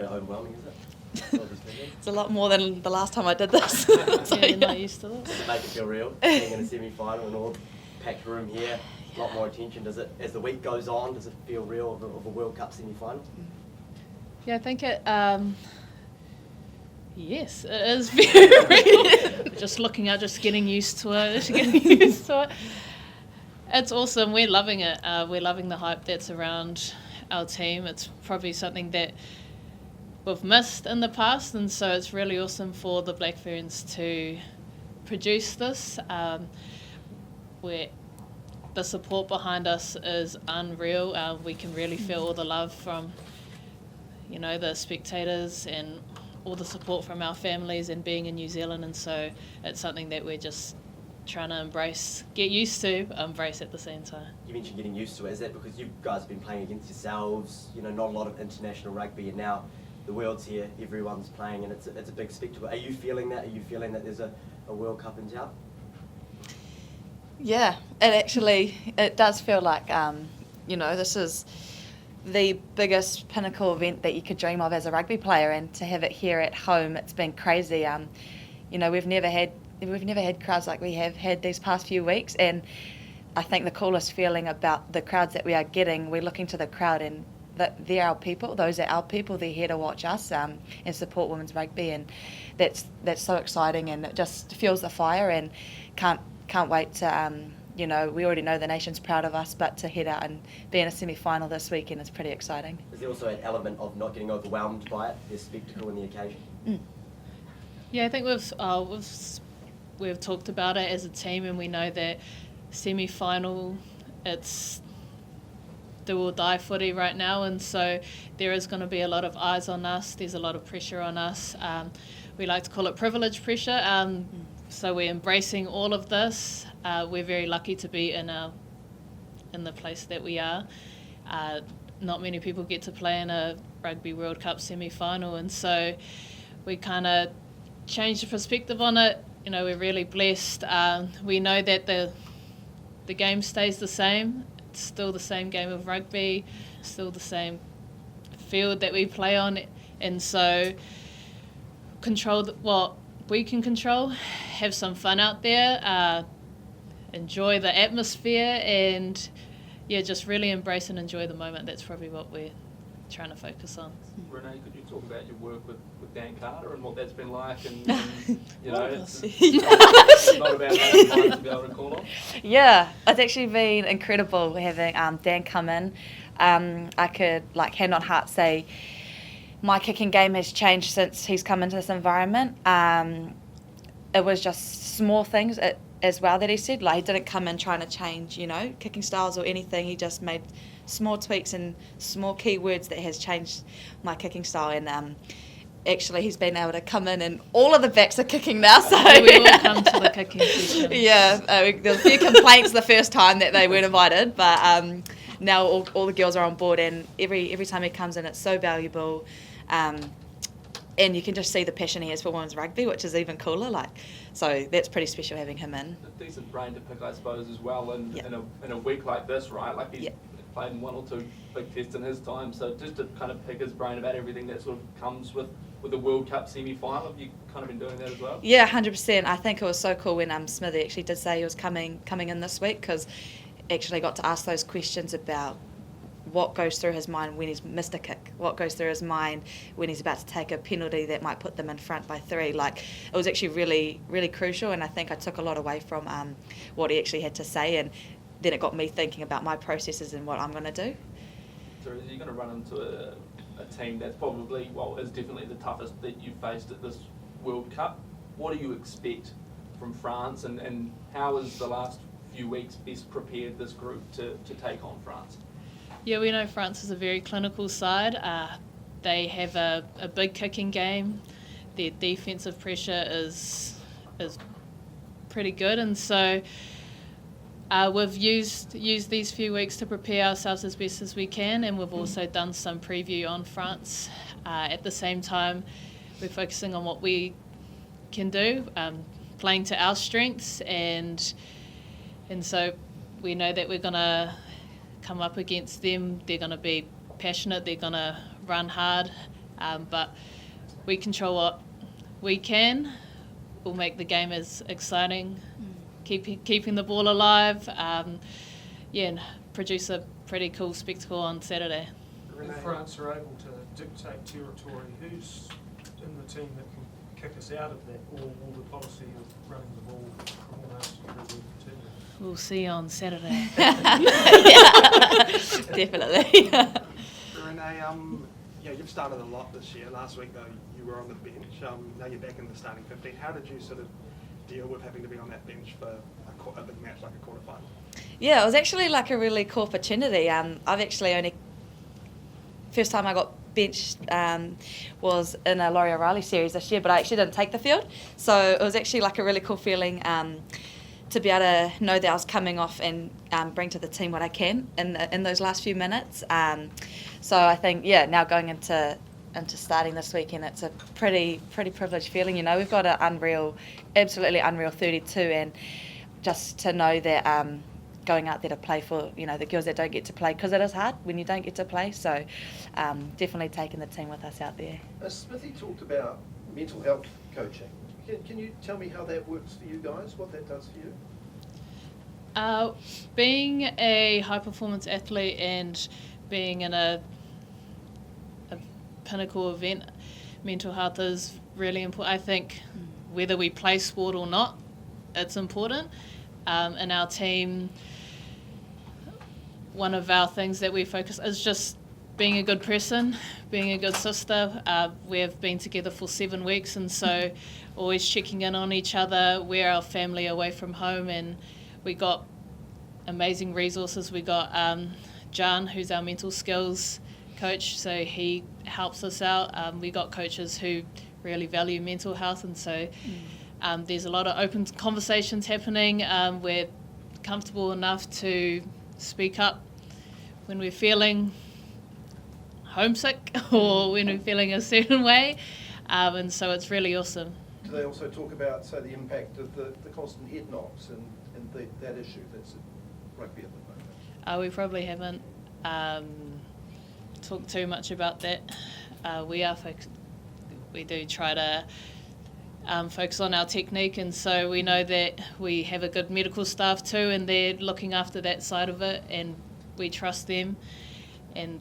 bit overwhelming, is it? It's a lot more than the last time I did this. You're not used to this. Does it make it feel real, being in a semi-final and all packed room here, a lot more attention? Does it, as the week goes on, does it feel real of a World Cup semi-final? Yeah, I think it, yes, it is very, just looking at, just getting used to it, It's awesome, we're loving it. We're loving the hype that's around our team. It's probably something that we've missed in the past, and so it's really awesome for the Black Ferns to produce this. Where the support behind us is unreal. We can really feel all the love from, the spectators and all the support from our families and being in New Zealand, and so it's something that we're just trying to embrace, get used to, embrace at the same time. You mentioned getting used to it. Is that because you guys have been playing against yourselves, not a lot of international rugby, and now the world's here, everyone's playing, and it's a big spectacle. Are you feeling that? Are you feeling that there's a World Cup in town? Yeah, it does feel like, this is the biggest pinnacle event that you could dream of as a rugby player, and to have it here at home, it's been crazy. We've never had crowds like we have had these past few weeks, and I think the coolest feeling about the crowds that we are getting, we're looking to the crowd and that they're our people, those are our people, they're here to watch us and support women's rugby, and that's so exciting, and it just fuels the fire, and can't wait to, we already know the nation's proud of us, but to head out and be in a semi-final this weekend is pretty exciting. Is there also an element of not getting overwhelmed by it, the spectacle and the occasion? Yeah, I think we've talked about it as a team, and we know that semi-final, it's do or die footy right now, and so there is going to be a lot of eyes on us. There's a lot of pressure on us. We like to call it privilege pressure. So we're embracing all of this. We're very lucky to be in the place that we are. Not many people get to play in a Rugby World Cup semi-final, and so we kind of changed the perspective on it. We're really blessed. We know that the game stays the same. It's still the same game of rugby, still the same field that we play on, and so control what we can control, have some fun out there, enjoy the atmosphere, and just really embrace and enjoy the moment. That's probably what we're trying to focus on. Renee, could you talk about your work with Dan Carter and what that's been like, and it's not about that to be able to call on? Yeah, it's actually been incredible having Dan come in. I could, hand on heart, say my kicking game has changed since he's come into this environment. It was just small things as well that he said. He didn't come in trying to change, kicking styles or anything. He just made small tweaks and small key words that has changed my kicking style. And actually, he's been able to come in, and all of the backs are kicking now. So we all come to the kicking session. Yeah, there was a few complaints the first time that they weren't invited, but now all the girls are on board, and every time he comes in, it's so valuable. And you can just see the passion he has for women's rugby, which is even cooler. So that's pretty special having him in. A decent brain to pick, I suppose, as well. And in a week like this, right? He's played in one or two big tests in his time. So just to kind of pick his brain about everything that sort of comes with the World Cup semi-final, have you kind of been doing that as well? Yeah, 100%. I think it was so cool when Smithy actually did say he was coming in this week, because actually got to ask those questions about what goes through his mind when he's missed a kick, what goes through his mind when he's about to take a penalty that might put them in front by 3. It was actually really, really crucial, and I think I took a lot away from what he actually had to say, and then it got me thinking about my processes and what I'm going to do. So you're going to run into a team that's probably, is definitely the toughest that you've faced at this World Cup. What do you expect from France, and how has the last few weeks best prepared this group to take on France? Yeah, we know France is a very clinical side. They have a big kicking game. Their defensive pressure is pretty good, and so we've used these few weeks to prepare ourselves as best as we can, and we've also done some preview on France. At the same time, we're focusing on what we can do, playing to our strengths, and so we know that we're going to come up against them. They're going to be passionate, they're going to run hard, But we control what we can. We'll make the game as exciting, keeping the ball alive, and produce a pretty cool spectacle on Saturday. If France are able to dictate territory, who's in the team that can kick us out of that, or will the policy of running the ball from almost everywhere continue? We'll see on Saturday. Definitely. Renee, you've started a lot this year. Last week, though, you were on the bench. Now you're back in the starting 15. How did you sort of deal with having to be on that bench for a big match like a quarterfinal? Yeah, it was actually like a really cool opportunity. I've actually first time I got benched was in a Laurie O'Reilly series this year, but I actually didn't take the field. So it was actually like a really cool feeling to be able to know that I was coming off and bring to the team what I can in those last few minutes. So I think, now going into starting this weekend, it's a pretty privileged feeling. You know, we've got an absolutely unreal 32, and just to know that going out there to play for, the girls that don't get to play, because it is hard when you don't get to play. So definitely taking the team with us out there. Smithy talked about mental health coaching. Can you tell me how that works for you guys, what that does for you? Being a high-performance athlete and being in a pinnacle event, mental health is really important. I think whether we play sport or not, it's important. In our team, one of our things that we focus is just being a good person, being a good sister. We've been together for 7 weeks, and so always checking in on each other. We're our family away from home, and we got amazing resources. We got John, who's our mental skills coach, so he helps us out. We got coaches who really value mental health, and so there's a lot of open conversations happening. We're comfortable enough to speak up when we're feeling homesick or when we're feeling a certain way, and so it's really awesome. Do they also talk about, say, the impact of the constant head knocks and that issue that's at rugby at the moment? We probably haven't talked too much about that. We do try to focus on our technique, and so we know that we have a good medical staff too, and they're looking after that side of it, and we trust them, and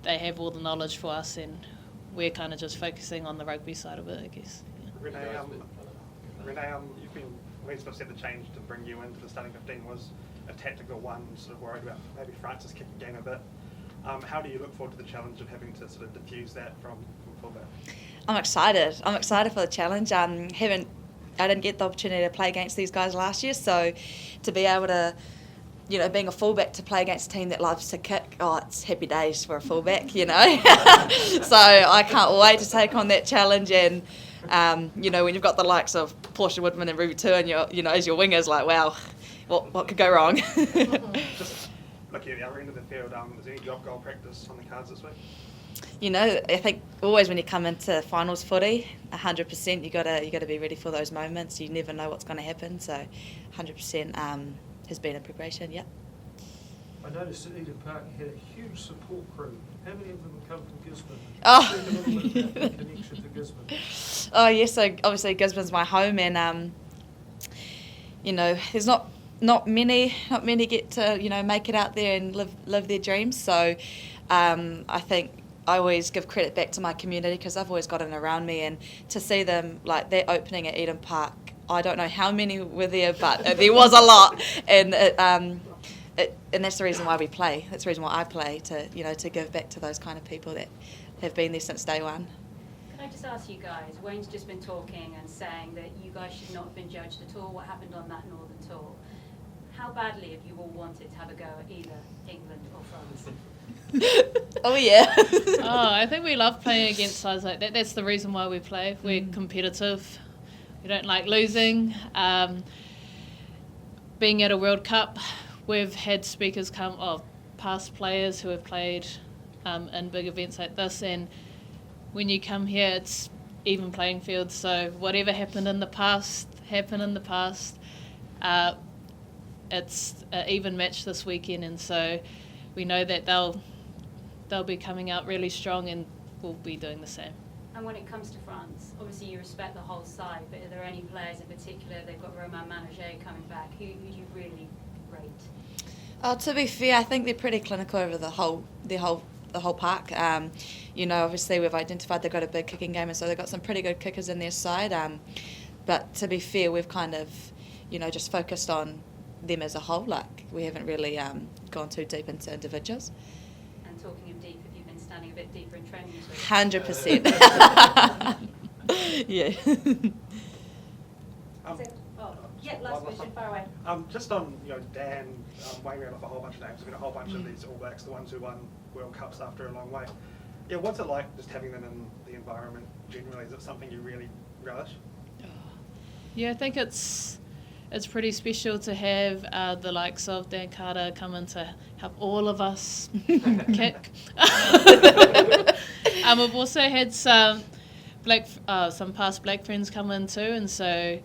they have all the knowledge for us, and we're kind of just focusing on the rugby side of it, I guess. Renee, Wayne Smith said the change to bring you into the starting 15 was a tactical one, sort of worried about maybe France's kicking game a bit. How do you look forward to the challenge of having to sort of diffuse that from fullback? I'm excited for the challenge. I didn't get the opportunity to play against these guys last year, so to be able to, being a fullback, to play against a team that loves to kick, it's happy days for a fullback, So I can't wait to take on that challenge, and when you've got the likes of Portia Woodman and Ruby too, and as your wingers, like, wow, what could go wrong? Just looking at the other end of the field, is there any goal practice on the cards this week? I think always when you come into finals footy, 100%, you gotta be ready for those moments. You never know what's going to happen, so 100% has been a preparation. Yep. I noticed that Eden Park had a huge support crew. How many of them come from Gisborne? Oh. Speak a little bit about the connection to Gisborne. Oh yes, so obviously Gisborne's my home, and there's not many get to make it out there and live their dreams. So I think I always give credit back to my community, because I've always got it around me, and to see them, like, their opening at Eden Park, I don't know how many were there, but there was a lot, and and that's the reason why we play. That's the reason why I play, to give back to those kind of people that have been there since day one. Can I just ask you guys, Wayne's just been talking and saying that you guys should not have been judged at all, what happened on that Northern tour. How badly have you all wanted to have a go at either England or France? Oh yeah. I think we love playing against sides like that. That's the reason why we play. We're competitive. We don't like losing. Being at a World Cup, we've had speakers past players who have played in big events like this, and when you come here, it's even playing field. So whatever happened in the past, happened in the past. It's an even match this weekend, and so we know that they'll be coming out really strong, and we'll be doing the same. And when it comes to France, obviously you respect the whole side, but are there any players in particular? They've got Romain Manager coming back. Who do you really rate? To be fair, I think they're pretty clinical over the whole park. You know, obviously we've identified they've got a big kicking game, and so they've got some pretty good kickers in their side. But to be fair, we've kind of, you know, just focused on them as a whole. Like, we haven't really gone too deep into individuals. And talking of deep, have you been standing a bit deeper in training? 100%. Yeah. Yeah, last question, far away. Just on, you know, Dan weighing off a whole bunch of names. There's been a whole bunch of these All Blacks, the ones who won World Cups after a long way. Yeah, what's it like just having them in the environment generally? Is it something you really relish? Yeah, I think it's pretty special to have the likes of Dan Carter come in to help all of us kick. We've also had some past Black friends come in too, and so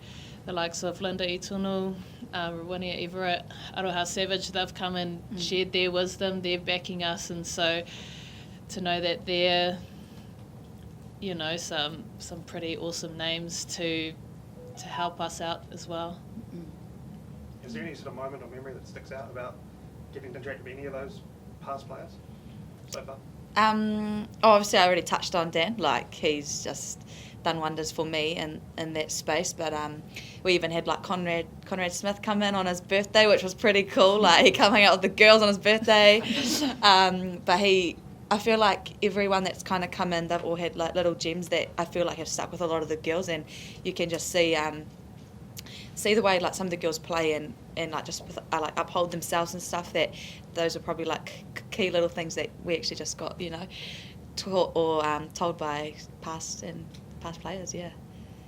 the likes of Linda Itunu, Rowenia Everett, Aroha Savage, they've come and shared their wisdom, they're backing us, and so to know that they're, you know, some pretty awesome names to help us out as well. Is there any sort of moment or memory that sticks out about getting to interact with any of those past players so far? Obviously I already touched on Dan, like he's just done wonders for me in that space, but we even had like Conrad Smith come in on his birthday, which was pretty cool. Like, he coming out with the girls on his birthday. But I feel like everyone that's kind of come in, they've all had like little gems that I feel like have stuck with a lot of the girls, and you can just see the way like some of the girls play and like just like uphold themselves and stuff. That those are probably like key little things that we actually just got, you know, taught or told by past players. Yeah.